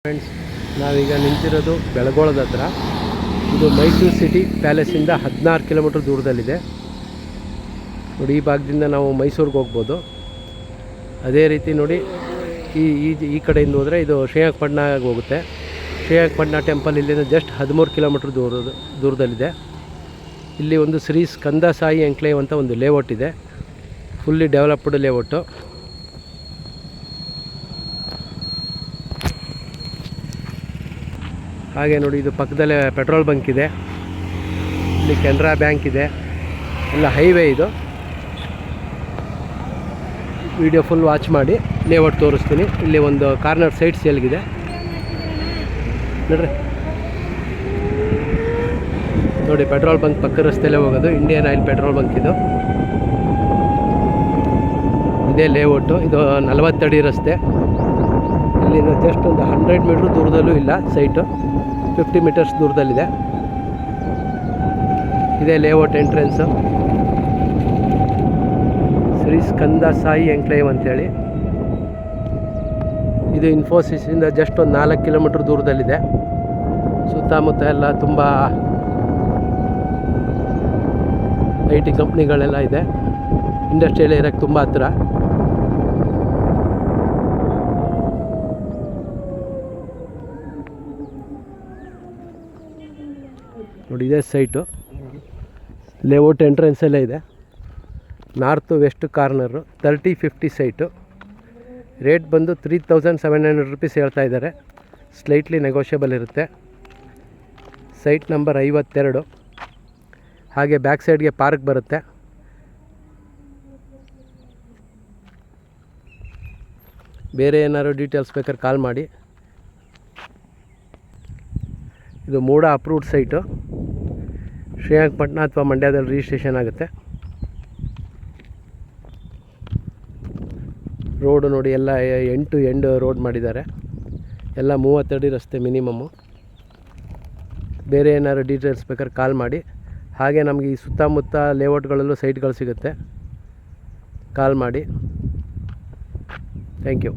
Friends, ನಾವೀಗ ನಿಂತಿರೋದು ಬೆಳಗೋಳದ ಹತ್ರ. ಇದು ಮೈಸೂರು ಸಿಟಿ ಪ್ಯಾಲೇಸಿಂದ 16 ಕಿಲೋಮೀಟ್ರ್ ದೂರದಲ್ಲಿದೆ ನೋಡಿ. ಈ ಭಾಗದಿಂದ ನಾವು ಮೈಸೂರಿಗೆ ಹೋಗ್ಬೋದು. ಅದೇ ರೀತಿ ನೋಡಿ, ಈ ಕಡೆಯಿಂದ ಹೋದರೆ ಇದು ಶ್ರೀರಂಗಪಟ್ಟಣಕ್ಕೆ ಹೋಗುತ್ತೆ. ಶ್ರೀರಂಗಪಟ್ಟಣ ಟೆಂಪಲ್ ಇಲ್ಲಿಂದ ಜಸ್ಟ್ 13 ಕಿಲೋಮೀಟ್ರ್ ದೂರದಲ್ಲಿದೆ. ಇಲ್ಲಿ ಒಂದು ಶ್ರೀ ಸ್ಕಂದ ಸಾಯಿ ಎಂಕ್ಲೇವ್ ಅಂತ ಒಂದು ಲೇಔಟ್ ಇದೆ, ಫುಲ್ಲಿ ಡೆವಲಪ್ಡ್ ಲೇಔಟು. ಹಾಗೆ ನೋಡಿ, ಇದು ಪಕ್ಕದಲ್ಲೇ ಪೆಟ್ರೋಲ್ ಬಂಕ್ ಇದೆ, ಇಲ್ಲಿ ಕೆನರಾ ಬ್ಯಾಂಕ್ ಇದೆ, ಎಲ್ಲ ಹೈವೇ. ಇದು ವಿಡಿಯೋ ಫುಲ್ ವಾಚ್ ಮಾಡಿ, ಲೇಔಟ್ ತೋರಿಸ್ತೀನಿ. ಇಲ್ಲಿ ಒಂದು ಕಾರ್ನರ್ ಸೈಡ್ ಸೇಲ್ಗಿದೆ ನೋಡ್ರಿ. ನೋಡಿ, ಪೆಟ್ರೋಲ್ ಬಂಕ್ ಪಕ್ಕ ರಸ್ತೆಯಲ್ಲೇ ಹೋಗೋದು, ಇಂಡಿಯನ್ ಆಯಿಲ್ ಪೆಟ್ರೋಲ್ ಬಂಕ್ ಇದು. ಇದೇ ಲೇಔಟು. ಇದು 40 ಅಡಿ ರಸ್ತೆ. ಇಲ್ಲಿಂದ ಜಸ್ಟ್ ಒಂದು 100 ಮೀಟ್ರ್ ದೂರದಲ್ಲೂ ಇಲ್ಲ ಸೈಟು, 50 ಮೀಟರ್ಸ್ ದೂರದಲ್ಲಿದೆ. ಇದೇ ಲೇಔಟ್ ಎಂಟ್ರೆನ್ಸು, ಶ್ರೀ ಸ್ಕಂದ ಸಾಯಿ ಎಂಕ್ಲೇವ್ ಅಂತೇಳಿ. ಇದು ಇನ್ಫೋಸಿಸಿಂದ ಜಸ್ಟ್ ಒಂದು 4 ಕಿಲೋಮೀಟ್ರ್ ದೂರದಲ್ಲಿದೆ. ಸುತ್ತಮುತ್ತ ಎಲ್ಲ ತುಂಬ IT ಕಂಪ್ನಿಗಳೆಲ್ಲ ಇದೆ. ಇಂಡಸ್ಟ್ರಿಯಲ್ ಏರಿಯಾಕ್ಕೆ ತುಂಬ ಹತ್ತಿರ. ನೋಡಿ, ಇದೇ ಸೈಟು. ಲೇಔಟ್ ಎಂಟ್ರೆನ್ಸಲ್ಲೇ ಇದೆ. North west corner, 30-50 site. Rate ಬಂದು 3700 ರುಪೀಸ್ ಹೇಳ್ತಾ ಇದ್ದಾರೆ. ಸ್ಲೈಟ್ಲಿ ನೆಗೋಷಿಯಬಲ್ ಇರುತ್ತೆ. Site number 52. ಹಾಗೆ ಬ್ಯಾಕ್ ಸೈಡ್ಗೆ ಪಾರ್ಕ್ ಬರುತ್ತೆ. ಬೇರೆ ಏನಾದ್ರು ಡೀಟೇಲ್ಸ್ ಬೇಕಾದ್ರೆ ಕಾಲ್ ಮಾಡಿ. ಇದು ಮೂಡ ಅಪ್ರೂವ್ಡ್ ಸೈಟು. ಶ್ರೀರಂಗಪಟ್ಟಣ ಅಥವಾ ಮಂಡ್ಯದಲ್ಲಿ ರಿಜಿಸ್ಟ್ರೇಷನ್ ಆಗುತ್ತೆ. ರೋಡು ನೋಡಿ, ಎಲ್ಲ ಎಂಡ್ ಟು ಎಂಡ್ ರೋಡ್ ಮಾಡಿದ್ದಾರೆ. ಎಲ್ಲ 30 ಅಡಿ ರಸ್ತೆ ಮಿನಿಮಮ್ಮು. ಬೇರೆ ಏನಾದ್ರು ಡೀಟೇಲ್ಸ್ ಬೇಕಾದ್ರೆ ಕಾಲ್ ಮಾಡಿ. ಹಾಗೆ ನಮಗೆ ಈ ಸುತ್ತಮುತ್ತ ಲೇಔಟ್ಗಳಲ್ಲೂ ಸೈಟ್ಗಳು ಸಿಗುತ್ತೆ, ಕಾಲ್ ಮಾಡಿ. Thank you.